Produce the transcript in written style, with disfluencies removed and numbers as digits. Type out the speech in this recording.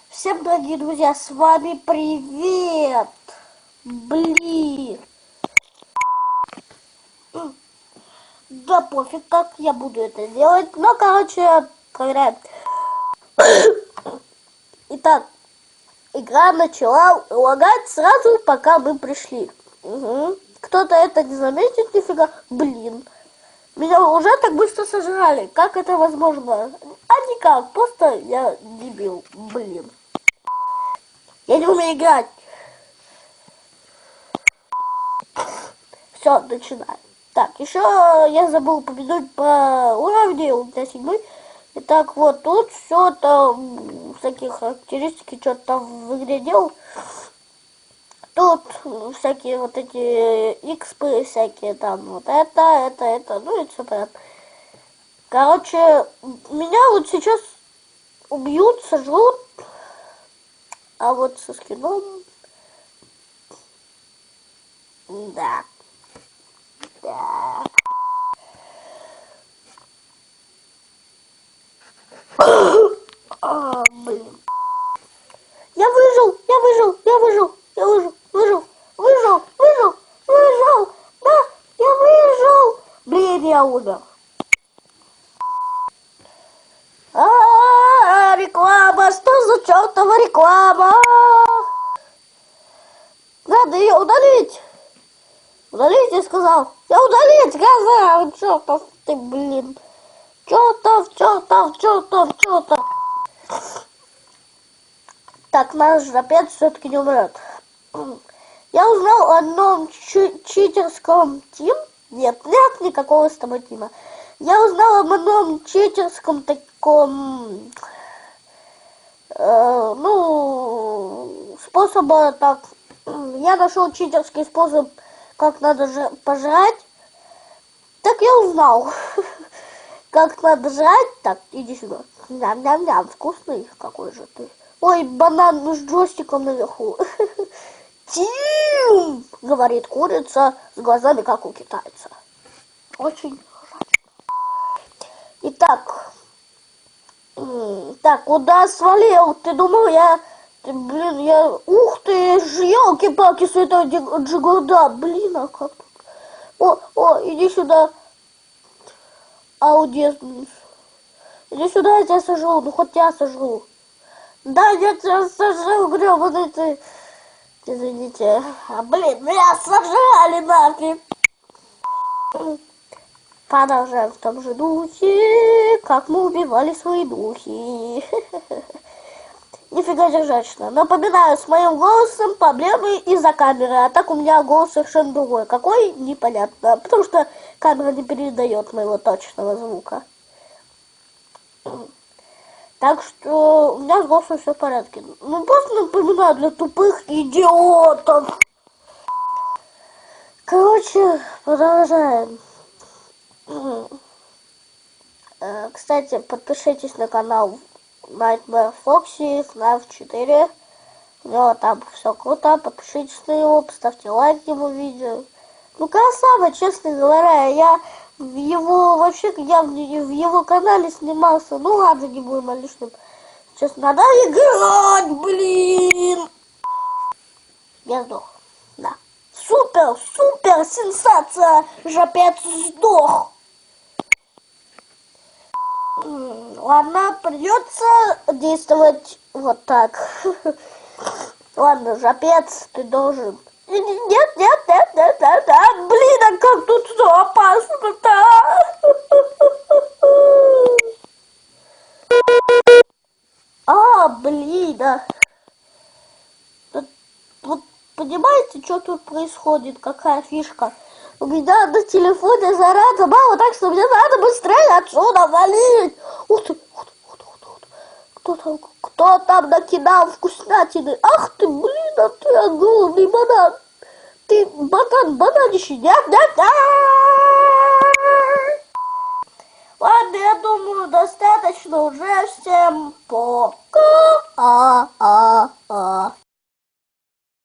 Всем, дорогие друзья, с вами привет! Блин! Да пофиг, как я буду это делать. Но, короче, проверяем. Итак, игра начала лагать сразу, пока мы пришли. Угу. Кто-то это не заметит, нифига. Блин. Меня уже так быстро сожрали. Как это возможно? А никак, просто я дебил. Блин. Я не умею играть. Все, начинаем. Так, еще я забыл упомянуть по уровню, у меня 7. Итак, вот тут все там, всякие характеристики, что-то там в игре делал. Тут всякие вот эти XP, всякие там, вот это, ну и все понятно. Короче, меня вот сейчас убьют, сожрут, а вот со скином, да. Блин. Я выжил. Да, я выжил. Блин, я умер. Реклама, что за чертова реклама? Надо ее удалить. Удалить, я сказал. Я удалить, сказал. Чертов ты, блин. Чертов. Так, наш жопец все-таки не умрет. Я узнал о одном читерском тим. Нет, никакого с тобой тима. Я узнал об одном читерском таком, способа так. Я нашел читерский способ, как надо же пожрать. Так я узнал, как надо жрать. Так, иди сюда. Ням-ням-ням, вкусный какой же ты. Ой, банан с джойстиком наверху. Тим! Говорит курица с глазами, как у китайца. Очень жадно. Итак. Так, куда свалил? Ты думал, ух ты, елки-палки, святой Джигурда. Блин, а как тут? О, иди сюда. Аудиенс. Иди сюда, я тебя сожру. Ну, хоть тебя сожру. Да, я тебя сожру, гребаный ты. Извините. Блин, меня сожрали нафиг. Продолжаем в том же духе, как мы убивали свои духи. Нифига держачно. Напоминаю, с моим голосом проблемы из-за камеры, а так у меня голос совершенно другой. Какой? Непонятно, потому что камера не передает моего точного звука. Так что у меня с голосом все в порядке. Ну, просто напоминаю для тупых идиотов. Короче, продолжаем. Кстати, подпишитесь на канал Nightmare Foxy, FNAF 4. У него там все круто. Подпишитесь на него, поставьте лайк ему видео. Ну, красава, честно говоря. Я в его канале снимался. Ну ладно, не будем о лишнем. Сейчас надо играть, блин. Я сдох. Да. Супер, сенсация. Жопец сдох. Ладно, придется действовать вот так. Ладно, жопец, ты должен. Нет. Блин, а как тут все опасно-то? Блин, вот понимаете, что тут происходит? Какая фишка? У меня на телефоне заряда мало, так что мне надо быстрее отсюда валить. Ух ты. Кто там накидал вкуснятины? Ах ты, блин, а ты огромный банан. Ты бананище. Нет. Ладно, я думаю, достаточно уже. Всем пока.